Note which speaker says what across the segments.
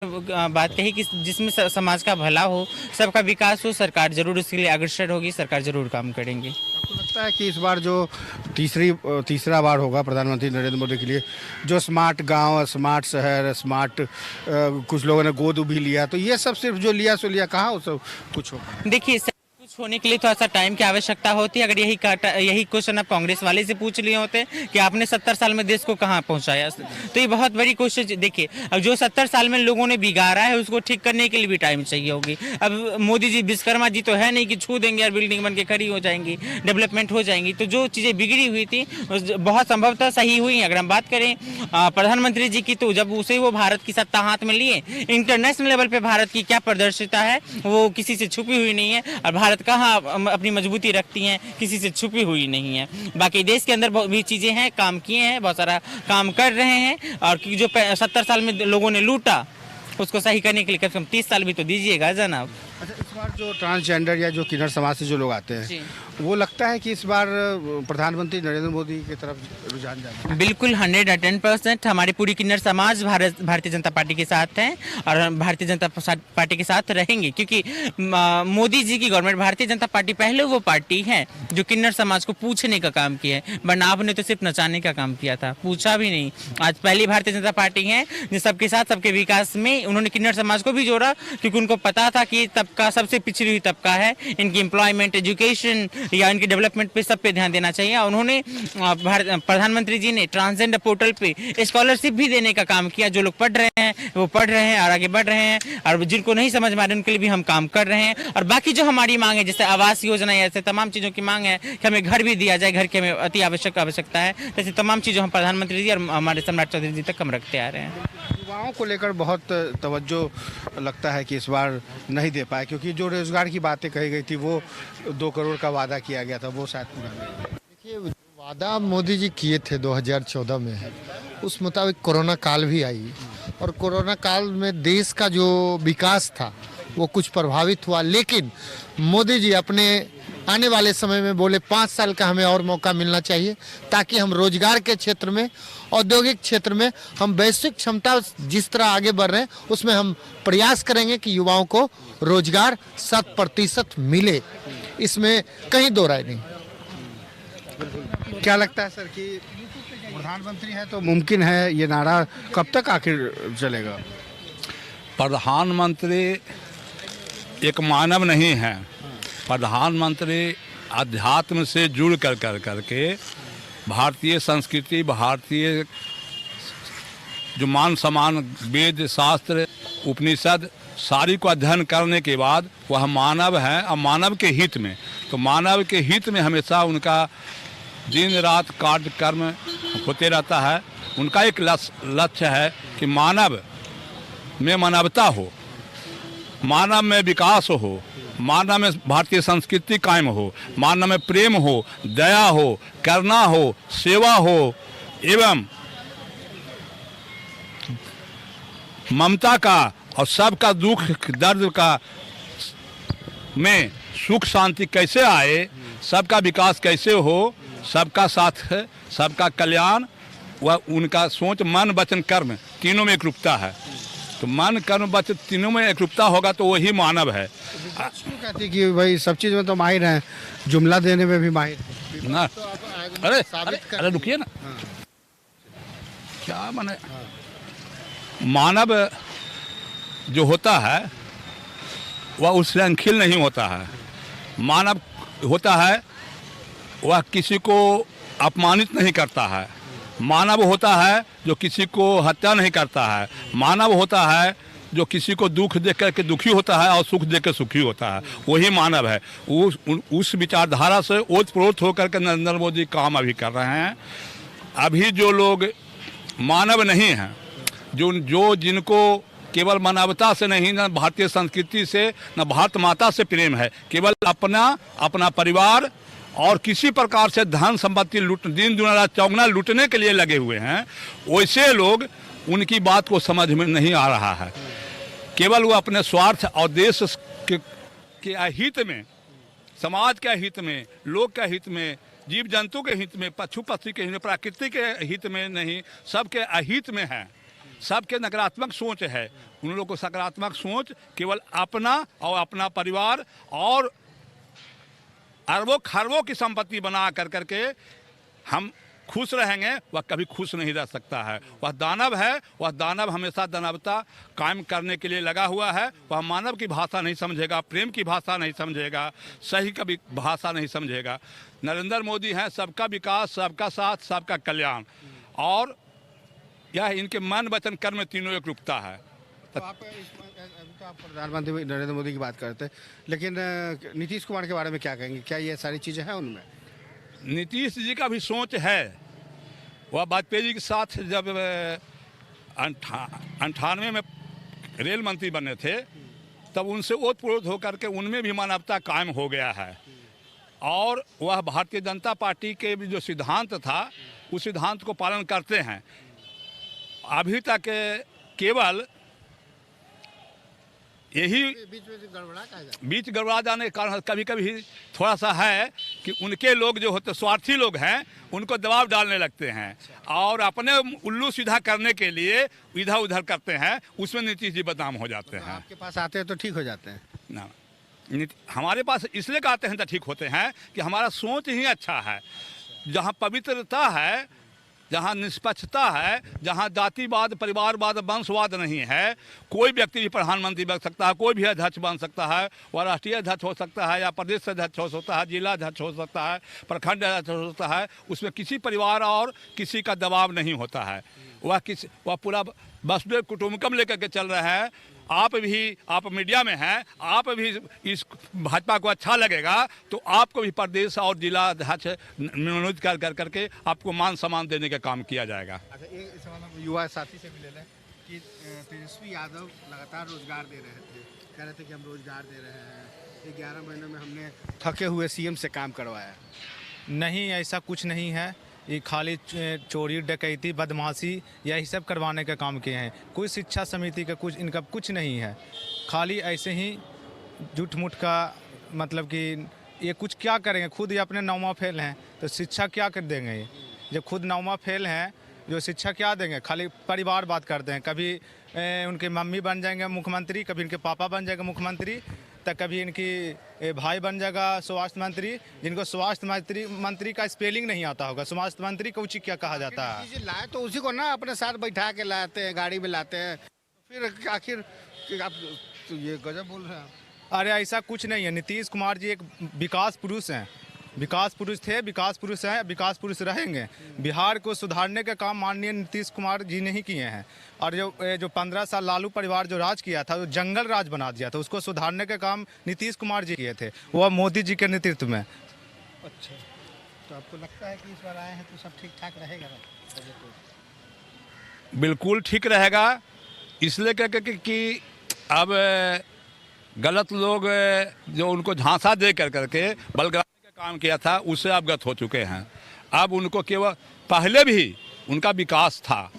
Speaker 1: बात कही कि जिसमें समाज का भला हो, सबका विकास हो, सरकार जरूर उसके लिए अग्रसर होगी, सरकार जरूर काम करेंगी।
Speaker 2: आपको लगता है कि इस बार जो तीसरा बार होगा प्रधानमंत्री नरेंद्र मोदी के लिए, जो स्मार्ट गांव, स्मार्ट शहर, स्मार्ट कुछ लोगों ने गोद भी लिया, तो ये सब सिर्फ जो लिया सो लिया, कहाँ वो सब कुछ होगा?
Speaker 1: देखिए, सब कुछ होने के लिए थोड़ा सा टाइम की आवश्यकता होती है। अगर यही क्वेश्चन आप कांग्रेस वाले से पूछ लिए होते कि आपने 70 साल में देश को कहाँ पहुंचाया, तो ये बहुत बड़ी कोशिश। देखिए, अब जो 70 साल में लोगों ने बिगाड़ा है उसको ठीक करने के लिए भी टाइम चाहिए होगी। अब मोदी जी विश्वकर्मा जी तो है नहीं कि छू देंगे और बिल्डिंग बन के खड़ी हो जाएंगी, डेवलपमेंट हो जाएंगी। तो जो चीज़ें बिगड़ी हुई थी बहुत संभवतः सही हुई। अगर हम बात करें प्रधानमंत्री जी की, तो जब उसे वो भारत की सत्ता हाथ में लिए, इंटरनेशनल लेवल पे भारत की क्या प्रदर्शिता है वो किसी से छुपी हुई नहीं है, और भारत कहाँ अपनी मजबूती रखती हैं किसी से छुपी हुई नहीं है। बाकी देश के अंदर भी चीज़ें हैं, काम किए हैं, बहुत सारा काम कर रहे हैं, और जो 70 साल में लोगों ने लूटा उसको सही करने के लिए कम से कम 30 साल भी तो दीजिएगा जनाब।
Speaker 2: अच्छा, इस बार जो ट्रांसजेंडर या जो किन्नर समाज से जो लोग आते हैं, वो लगता है कि इस बार प्रधानमंत्री नरेंद्र मोदी की तरफ रुझान ज्यादा है।
Speaker 1: बिल्कुल 110% हमारी पूरी किन्नर समाज भारतीय जनता पार्टी के साथ है, और भारतीय जनता पार्टी के साथ रहेंगे, क्योंकि मोदी जी की गवर्नमेंट, भारतीय जनता पार्टी पहले वो पार्टी है जो किन्नर समाज को पूछने का काम किया है, वरना आपने तो सिर्फ नचाने का काम किया था, पूछा भी नहीं। आज पहली भारतीय जनता पार्टी है जो सबके साथ सबके विकास में उन्होंने किन्नर समाज को भी जोड़ा, क्योंकि उनको पता था कि तबका सबसे पिछड़ी हुई तबका है, इनकी एम्प्लॉयमेंट, एजुकेशन या इनकी डेवलपमेंट पे सब पे ध्यान देना चाहिए। उन्होंने प्रधानमंत्री जी ने ट्रांसजेंडर पोर्टल पे स्कॉलरशिप भी देने का काम किया। जो लोग पढ़ रहे हैं वो पढ़ रहे हैं और आगे बढ़ रहे हैं, और जिनको नहीं समझ में आ रही उनके लिए भी हम काम कर रहे हैं। और बाकी जो हमारी मांग है, जैसे आवास योजना, ऐसे तमाम चीज़ों की मांग है कि हमें घर भी दिया जाए, घर की हमें अति आवश्यकता है, जैसे तमाम चीज़ों हम प्रधानमंत्री जी और हमारे सम्राट चौधरी जी तक हम रखते आ रहे हैं।
Speaker 2: युवाओं को लेकर बहुत तवज्जो लगता है कि इस बार नहीं दे पाए, क्योंकि जो रोजगार की बातें कही गई थी, वो 2 करोड़ का वादा किया गया था, वो शायद पूरा नहीं हुआ।
Speaker 3: देखिए, वादा मोदी जी किए थे 2014 में, उस मुताबिक कोरोना काल भी आई, और कोरोना काल में देश का जो विकास था वो कुछ प्रभावित हुआ। लेकिन मोदी जी अपने आने वाले समय में बोले 5 साल का हमें और मौका मिलना चाहिए, ताकि हम रोजगार के क्षेत्र में, औद्योगिक क्षेत्र में हम वैश्विक क्षमता जिस तरह आगे बढ़ रहे हैं उसमें हम प्रयास करेंगे कि युवाओं को रोजगार 100% मिले। इसमें कहीं दो राय नहीं।
Speaker 2: क्या लगता है सर कि प्रधानमंत्री है तो मुमकिन है, ये नारा कब तक आखिर चलेगा?
Speaker 4: प्रधानमंत्री एक मानव नहीं है, प्रधानमंत्री अध्यात्म से जुड़ कर करके भारतीय संस्कृति, भारतीय जो मान सम्मान, वेद, शास्त्र, उपनिषद सारी को अध्ययन करने के बाद वह मानव है, और मानव के हित में, तो मानव के हित में हमेशा उनका दिन रात कार्यक्रम होते रहता है। उनका एक लक्ष्य है कि मानव में मानवता हो, मानव में विकास हो, मानव में भारतीय संस्कृति कायम हो, मानव में प्रेम हो, दया हो, करुणा हो, सेवा हो, एवं ममता का, और सबका दुख दर्द का में सुख शांति कैसे आए, सबका विकास कैसे हो, सबका साथ है, सबका कल्याण, वह उनका सोच, मन वचन कर्म तीनों में एकरूपता है। तो मन कर्म वचन तीनों में एकरूपता होगा तो वही मानव है।
Speaker 2: क्यों कहती कि भाई सब चीज़ में तो माहिर हैं, जुमला देने में भी माहिर
Speaker 4: ना? अरे रुकिए ना, क्या माने, मानव जो होता है वह उच्छृंखल नहीं होता है। मानव होता है वह किसी को अपमानित नहीं करता है। मानव होता है जो किसी को हत्या नहीं करता है। मानव होता है जो किसी को दुख देख करके दुखी होता है और सुख देख कर सुखी होता है, वही मानव है। उस विचारधारा से ओतप्रोत होकर के नरेंद्र मोदी काम अभी कर रहे हैं। अभी जो लोग मानव नहीं हैं, जो जिनको केवल मानवता से नहीं, न भारतीय संस्कृति से, न भारत माता से प्रेम है, केवल अपना परिवार और किसी प्रकार से धन संपत्ति लूट, दिन दुनिया चौगुना लूटने के लिए लगे हुए हैं, वैसे लोग, उनकी बात को समझ में नहीं आ रहा है। केवल वो अपने स्वार्थ और देश के हित में, समाज के हित में, लोक के हित में, जीव जंतु के हित में, पशु पक्षी के हित में, प्रकृति के हित में नहीं, सबके अहित में है। सबके नकारात्मक सोच है। उन लोगों को सकारात्मक सोच केवल अपना और अपना परिवार और अरबों खरबों की संपत्ति बना कर करके हम खुश रहेंगे, वह कभी खुश नहीं रह सकता है। वह दानव है, वह दानव हमेशा दानवता कायम करने के लिए लगा हुआ है। वह मानव की भाषा नहीं समझेगा, प्रेम की भाषा नहीं समझेगा, सही की भाषा नहीं समझेगा। नरेंद्र मोदी हैं सबका विकास, सबका साथ, सबका कल्याण, और यह इनके मन वचन कर्म तीनों एक रूपता है।
Speaker 2: तो आप प्रधानमंत्री नरेंद्र मोदी की बात करते हैं, लेकिन नीतीश कुमार के बारे में क्या कहेंगे? क्या ये सारी चीज़ें हैं उनमें?
Speaker 4: नीतीश जी का भी सोच है। वह वाजपेयी जी के साथ जब 98 में रेल मंत्री बने थे, तब उनसे ओतप्रोत होकर के उनमें भी मानवता कायम हो गया है। और वह भारतीय जनता पार्टी के भी जो सिद्धांत था, उस सिद्धांत को पालन करते हैं। अभी तक केवल यही बीच गड़बड़ा जाने के कारण कभी कभी थोड़ा सा है कि उनके लोग जो होते स्वार्थी लोग हैं, उनको दबाव डालने लगते हैं और अपने उल्लू सीधा करने के लिए इधर उधर करते हैं। उसमें नीतीश जी बदनाम हो जाते हैं।
Speaker 2: आपके पास आते हैं तो ठीक हो जाते हैं
Speaker 4: ना, हमारे पास इसलिए आते हैं तो ठीक होते हैं कि हमारा सोच ही अच्छा है। जहाँ पवित्रता है, जहाँ निष्पक्षता है, जहाँ जातिवाद, परिवारवाद, वंशवाद नहीं है, कोई व्यक्ति भी प्रधानमंत्री बन सकता है, कोई भी अध्यक्ष बन सकता है। वह राष्ट्रीय अध्यक्ष हो सकता है या प्रदेश अध्यक्ष हो सकता है, जिला अध्यक्ष हो सकता है, प्रखंड अध्यक्ष हो सकता है। उसमें किसी परिवार और किसी का दबाव नहीं होता है। वह पूरा वसुधैव कुटुंबकम लेकर के चल रहे हैं। आप मीडिया में हैं, आप भी इस भाजपा को अच्छा लगेगा तो आपको भी प्रदेश और जिला अध्यक्ष मनोनीत कर करके आपको मान सम्मान देने का काम किया जाएगा।
Speaker 2: अच्छा, एक सवाल हम युवा साथी से भी ले लें कि तेजस्वी यादव लगातार रोजगार दे रहे थे, कह रहे थे कि हम रोजगार दे रहे हैं। 11 महीनों में हमने थके हुए सीएम से काम करवाया।
Speaker 5: नहीं, ऐसा कुछ नहीं है। ये खाली चोरी डकैती बदमाशी यही सब करवाने का काम किए हैं। कोई शिक्षा समिति का कुछ इनका कुछ नहीं है। खाली ऐसे ही झूठ मूठ का, मतलब कि ये कुछ क्या करेंगे? खुद ही अपने 9वां फेल हैं तो शिक्षा क्या कर देंगे? ये जब खुद 9वां फेल हैं, जो शिक्षा क्या देंगे? खाली परिवार बात करते हैं। कभी उनके मम्मी बन जाएंगे मुख्यमंत्री, कभी इनके पापा बन जाएंगे मुख्यमंत्री, तो कभी इनकी भाई बन जाएगा स्वास्थ्य मंत्री, जिनको स्वास्थ्य मंत्री का स्पेलिंग नहीं आता होगा। स्वास्थ्य मंत्री को उचित क्या कहा जाता है?
Speaker 2: लाए तो उसी को ना अपने साथ बैठा के लाते हैं, गाड़ी में लाते हैं, फिर आखिर आप तो ये गजब बोल रहे हैं।
Speaker 5: अरे ऐसा कुछ नहीं है। नीतीश कुमार जी एक विकास पुरुष हैं, विकास पुरुष थे, विकास पुरुष हैं, विकास पुरुष रहेंगे। बिहार को सुधारने का काम माननीय नीतीश कुमार जी ने ही किए हैं। और जो 15 साल लालू परिवार जो राज किया था, जो जंगल राज बना दिया था, उसको सुधारने का काम नीतीश कुमार जी किए थे, वह मोदी जी के नेतृत्व में।
Speaker 2: अच्छा, तो आपको लगता है कि इस बार आए हैं तो सब ठीक ठाक रहेगा?
Speaker 4: बिल्कुल ठीक रहेगा। इसलिए कि अब गलत लोग जो उनको झांसा दे करके बलगराने का काम किया था, उससे अवगत हो चुके हैं। अब उनको केवल पहले भी उनका विकास था।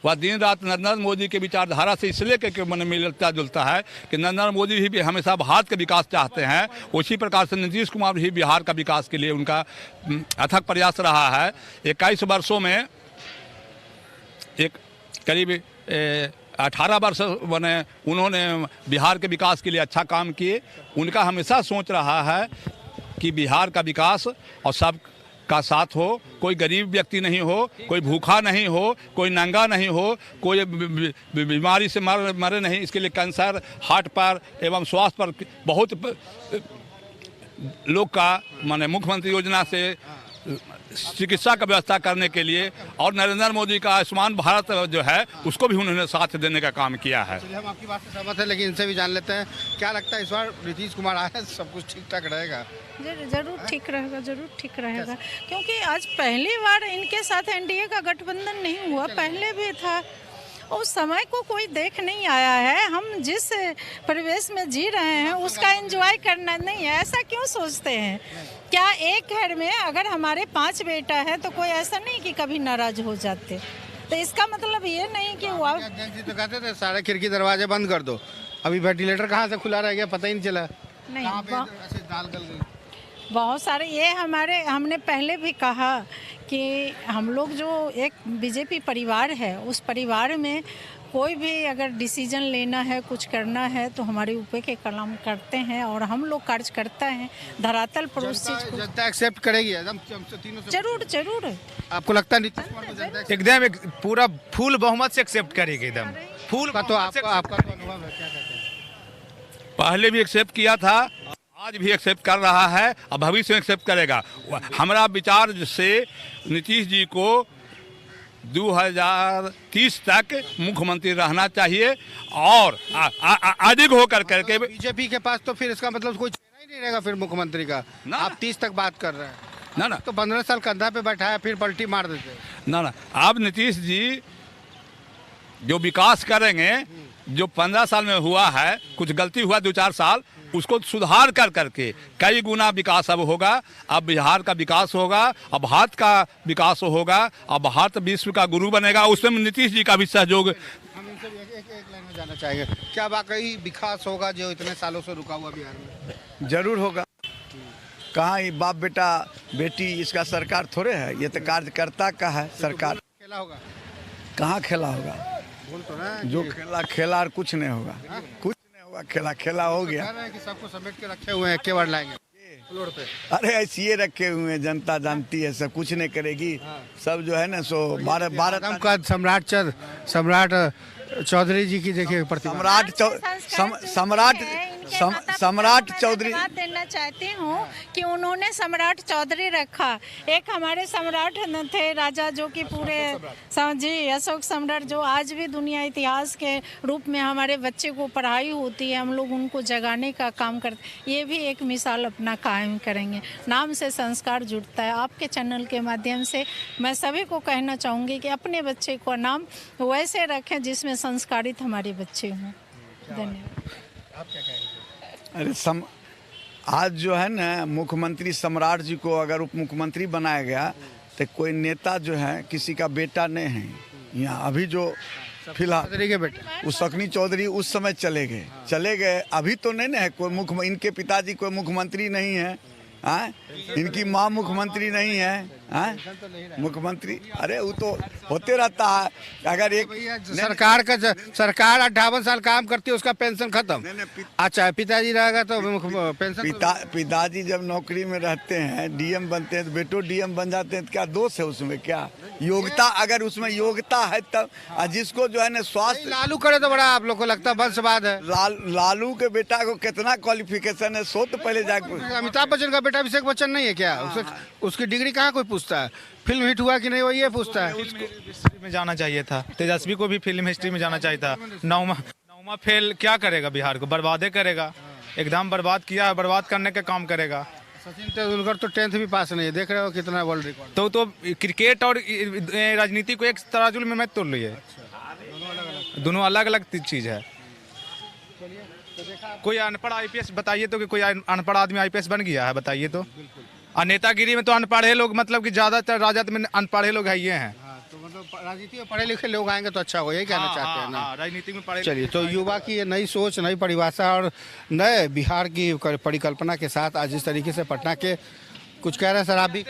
Speaker 4: वह दिन रात नरेंद्र मोदी के विचारधारा से इसलिए कि मन मिलता जुलता है कि नरेंद्र मोदी भी हमेशा भारत का विकास चाहते हैं। उसी प्रकार से नीतीश कुमार भी बिहार का विकास के लिए उनका अथक प्रयास रहा है। 21 वर्षों में एक करीब 18 वर्ष बने उन्होंने बिहार के विकास के लिए अच्छा काम किए। उनका हमेशा सोच रहा है कि बिहार का विकास और सब का साथ हो, कोई गरीब व्यक्ति नहीं हो, कोई भूखा नहीं हो, कोई नंगा नहीं हो, कोई बीमारी से मरे नहीं। इसके लिए कैंसर, हार्ट पर एवं स्वास्थ्य पर बहुत लोग का माने मुख्यमंत्री योजना से चिकित्सा का व्यवस्था करने के लिए, और नरेंद्र मोदी का आयुष्मान भारत जो है उसको भी उन्होंने साथ देने का काम किया है।
Speaker 2: हम आपकी बात से सहमत हैं, लेकिन इनसे भी जान लेते हैं क्या लगता है इस बार नीतीश कुमार आए सब कुछ ठीक ठाक रहेगा?
Speaker 6: जरूर ठीक रहेगा, जरूर ठीक रहेगा, क्योंकि आज पहली बार इनके साथ एनडीए का गठबंधन नहीं हुआ, पहले भी था। उस समय को कोई देख नहीं आया है। हम जिस परिवेश में जी रहे हैं उसका एंजॉय करना नहीं है। ऐसा क्यों सोचते हैं? क्या एक घर में अगर हमारे 5 बेटा है तो कोई ऐसा नहीं कि कभी नाराज हो जाते? तो इसका मतलब ये नहीं कि वो
Speaker 2: तो कहते थे सारे खिड़की दरवाजे बंद कर दो। अभी वेंटिलेटर कहाँ से खुला रह गया पता ही नहीं चला।
Speaker 6: नहीं,
Speaker 2: दाल गल गई।
Speaker 6: बहुत सारे ये हमने पहले भी कहा कि हम लोग जो एक बीजेपी परिवार है, उस परिवार में कोई भी अगर डिसीजन लेना है, कुछ करना है तो हमारे ऊपर के कलम करते हैं और हम लोग कार्य करते हैं धरातल पर उस चीज को।
Speaker 2: जनता एक्सेप्ट करेगी एकदम तीनों से?
Speaker 6: जरूर जरूर।
Speaker 2: आपको लगता है नीतीश कुमार को जनता accept
Speaker 5: एकदम एक पूरा फुल बहुमत से एक्सेप्ट करेगी एकदम फुल
Speaker 2: का? तो
Speaker 5: बहुमत से
Speaker 2: आपका तो अनुभव है, क्या कहते हैं?
Speaker 4: पहले भी एक्सेप्ट किया था, आज भी एक्सेप्ट कर रहा है और भविष्य में एक्सेप्ट करेगा। हमारा विचार से नीतीश जी को 2030 तक मुख्यमंत्री रहना चाहिए और अधिक होकर करके
Speaker 2: बीजेपी के पास तो फिर इसका मतलब कोई चेहरा ही नहीं रहेगा फिर मुख्यमंत्री का।
Speaker 4: ना।
Speaker 2: आप 30 तक बात कर रहे हैं
Speaker 4: ना
Speaker 2: तो 15 साल कंधा पे बैठाया फिर पलटी मार देते।
Speaker 4: ना अब नीतीश जी जो विकास करेंगे, जो 15 साल में हुआ है, कुछ गलती हुआ 2-4 साल, उसको सुधार कर करके कई गुना विकास अब होगा। अब बिहार का विकास होगा, अब भारत का विकास होगा, अब भारत विश्व का गुरु बनेगा। उसमें नीतीश जी का भी सहयोग।
Speaker 2: हम इनसे एक लाइन में जाना चाहेंगे, क्या वाकई विकास होगा जो इतने सालों से रुका हुआ बिहार में?
Speaker 7: जरूर होगा। कहाँ ये बाप बेटा बेटी इसका सरकार थोड़े है, ये तो कार्यकर्ता का है सरकार।
Speaker 2: खेला होगा?
Speaker 7: कहाँ खेला होगा?
Speaker 2: बोल तो ना
Speaker 7: जो खेला और कुछ नहीं होगा, कुछ नहीं होगा। खेला हो गया।
Speaker 2: कह रहे हैं कि सबको समेट के रखे हुए हैं, के बार लाएंगे फ्लोर पे।
Speaker 7: अरे ऐसे ये रखे हुए हैं, जनता जानती है, सब कुछ नहीं करेगी। सब जो है ना सो 12
Speaker 2: का सम्राट चौधरी जी की देखिए प्रतिमा।
Speaker 7: सम्राट चौधरी
Speaker 6: बात देना चाहती हूँ कि उन्होंने सम्राट चौधरी रखा। एक हमारे सम्राट थे राजा जो कि पूरे जी अशोक सम्राट, जो आज भी दुनिया इतिहास के रूप में हमारे बच्चे को पढ़ाई होती है, हम लोग उनको जगाने का काम करते। ये भी एक मिसाल अपना कायम करेंगे। नाम से संस्कार जुड़ता है। आपके चैनल के माध्यम से मैं सभी को कहना चाहूँगी कि अपने बच्चे को नाम वैसे रखें जिसमें संस्कारित हमारे बच्चे हों। धन्यवाद।
Speaker 2: आप क्या कहेंगे?
Speaker 7: अरे आज जो है ना मुख्यमंत्री सम्राट जी को अगर उप मुख्यमंत्री बनाया गया तो कोई नेता जो है किसी का बेटा नहीं है यहाँ। अभी जो फिलहाल
Speaker 2: के बेटे
Speaker 7: उस सकनी चौधरी उस समय चले गए। अभी तो नहीं ना है कोई मुख्य, इनके पिताजी कोई मुख्यमंत्री नहीं है, इनकी माँ मुख्यमंत्री नहीं है, मुख्यमंत्री। अरे वो तो होते रहता है। अगर एक
Speaker 2: सरकार 58 साल काम करती है, उसका पेंशन खत्म। अच्छा, पिताजी रहेगा तो पेंशन।
Speaker 7: पिताजी जब नौकरी में रहते हैं, डीएम बनते हैं, तो बेटो डीएम बन जाते हैं, तो क्या दोष है उसमें? क्या योग्यता, अगर उसमें योग्यता है तब। जिसको जो है ना स्वास्थ्य
Speaker 2: लालू करे तो बड़ा आप लोग को लगता है वंशवाद है।
Speaker 7: लालू के बेटा को कितना क्वालिफिकेशन है, सो तो पहले जाके।
Speaker 2: अमिताभ बच्चन का बेटा अभिषेक बच्चन नहीं है क्या? उसकी डिग्री कहाँ कोई पूछता है? फिल्म हिट हुआ कि नहीं, वो ये पूछता है।
Speaker 5: हिस्ट्री में जाना चाहिए था। तेजस्वी को भी फिल्म हिस्ट्री में जाना चाहिए था। नौमा फेल क्या करेगा? बिहार को बर्बादे करेगा। एकदम बर्बाद किया है, बर्बाद करने का काम करेगा।
Speaker 2: सचिन तेंदुलकर तो 10th भी पास नहीं है, देख रहे हो कितना वर्ल्ड रिकॉर्ड।
Speaker 5: तो क्रिकेट और राजनीति को एक तराजू में मत तोड़ लिए। दोनों अलग अलग चीज है। कोई अनपढ़ आईपीएस बताइए तो कि कोई अनपढ़ आदमी आईपीएस बन गया है? बताइए तो। और नेतागिरी में तो अनपढ़े लोग, मतलब कि ज्यादातर राजद में अनपढ़े लोग है ये हैं।
Speaker 2: तो मतलब राजनीति में पढ़े लिखे लोग आएंगे तो अच्छा हो, यही कहना चाहते हैं ना?
Speaker 5: राजनीति में पढ़े।
Speaker 2: चलिए, तो युवा की ये नई सोच, नई परिभाषा और नए बिहार की परिकल्पना के साथ आज इस तरीके से पटना के कुछ कह रहे हैं सर, आप भी?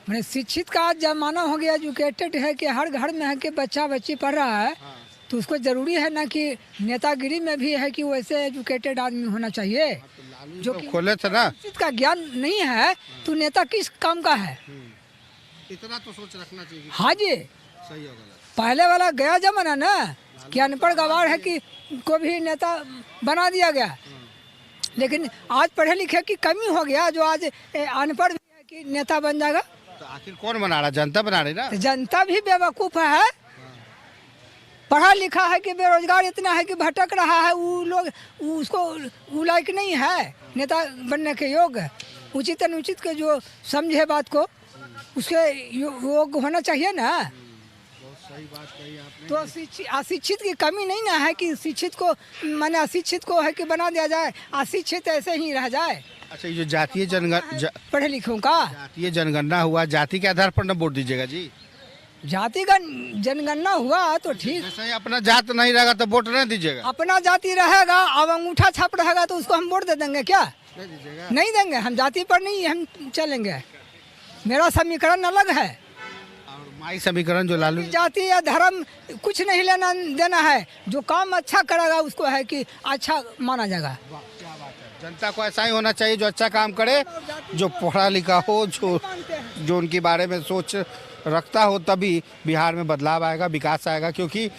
Speaker 8: मैंने शिक्षित का जमाना हो गया, एजुकेटेड है कि हर घर में है कि बच्चा बच्ची पढ़ रहा है, तो उसको जरूरी है ना कि नेतागिरी में भी है कि वैसे एजुकेटेड आदमी होना चाहिए। जो कि
Speaker 2: खोले थे ना,
Speaker 8: शिक्षित का ज्ञान नहीं है तो नेता किस काम का है?
Speaker 2: इतना तो सोच रखना चाहिए।
Speaker 8: हाँ जी,
Speaker 2: सही होगा।
Speaker 8: पहले वाला गया जमाना ना कि अनपढ़ गवार है कि को भी नेता बना दिया गया, लेकिन आज पढ़े लिखे की कमी हो गया, जो आज अनपढ़ भी है कि नेता बन जाएगा।
Speaker 2: तो आखिर कौन बना रहा? जनता बना रही ना।
Speaker 8: तो जनता भी बेवकूफ़ है। पढ़ा लिखा है कि बेरोजगार इतना है कि भटक रहा है। वो लोग उसको लायक नहीं है नेता बनने के योग्य। उचित अनुचित के जो समझे बात को उसके योग्य होना चाहिए ना।
Speaker 2: सही बात कही आपने।
Speaker 8: तो अशिक्षित की कमी नहीं ना है कि शिक्षित को माने अशिक्षित को है कि बना दिया जाए, अशिक्षित ऐसे ही रह जाए।
Speaker 2: अच्छा, ये जो जातीय
Speaker 8: पढ़े लिखों का
Speaker 2: जातीय जनगणना हुआ, जाति के आधार पर न वोट दीजिएगा जी?
Speaker 8: जातिगत जनगणना हुआ तो ठीक।
Speaker 2: जैसे ही अपना जात नहीं रहेगा तो वोट नहीं दीजिएगा?
Speaker 8: अपना जाति रहेगा, अब अंगूठा छाप रहेगा तो उसको हम वोट दे देंगे क्या?
Speaker 2: नहीं दीजिएगा?
Speaker 8: नहीं देंगे। हम जाति पर नहीं हम चलेंगे। मेरा समीकरण अलग है।
Speaker 2: और समाज समीकरण जो लालू
Speaker 8: जाति या धर्म कुछ नहीं लेना देना है, जो काम अच्छा करेगा उसको है कि अच्छा माना जाएगा।
Speaker 2: जनता को ऐसा ही होना चाहिए जो अच्छा काम करे, जो पढ़ा लिखा हो, जो उनके बारे में सोच रखता हो, तभी बिहार में बदलाव आएगा, विकास आएगा। क्योंकि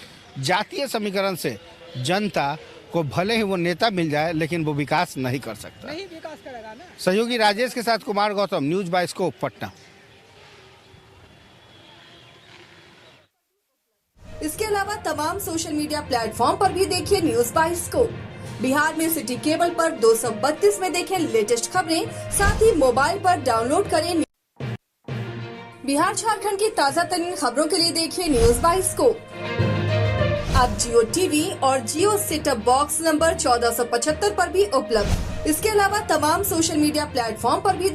Speaker 2: जातीय समीकरण से जनता को भले ही वो नेता मिल जाए लेकिन वो विकास नहीं कर सकता।
Speaker 8: नहीं विकास करेगा ना।
Speaker 2: सहयोगी राजेश के साथ कुमार गौतम, न्यूज़ बाइस्कोप, पटना।
Speaker 9: इसके अलावा तमाम सोशल मीडिया प्लेटफॉर्म पर भी देखिए न्यूज़ बाइस्कोप। बिहार में सिटी केबल पर 232 में देखें लेटेस्ट खबरें, साथ ही मोबाइल पर डाउनलोड करें। बिहार झारखंड की ताज़ा तरीन खबरों के लिए देखिए न्यूज़ बाइस्कोप। अब जियो टीवी और जियो सेटअप बॉक्स नंबर 1475 पर भी उपलब्ध। इसके अलावा तमाम सोशल मीडिया प्लेटफॉर्म पर भी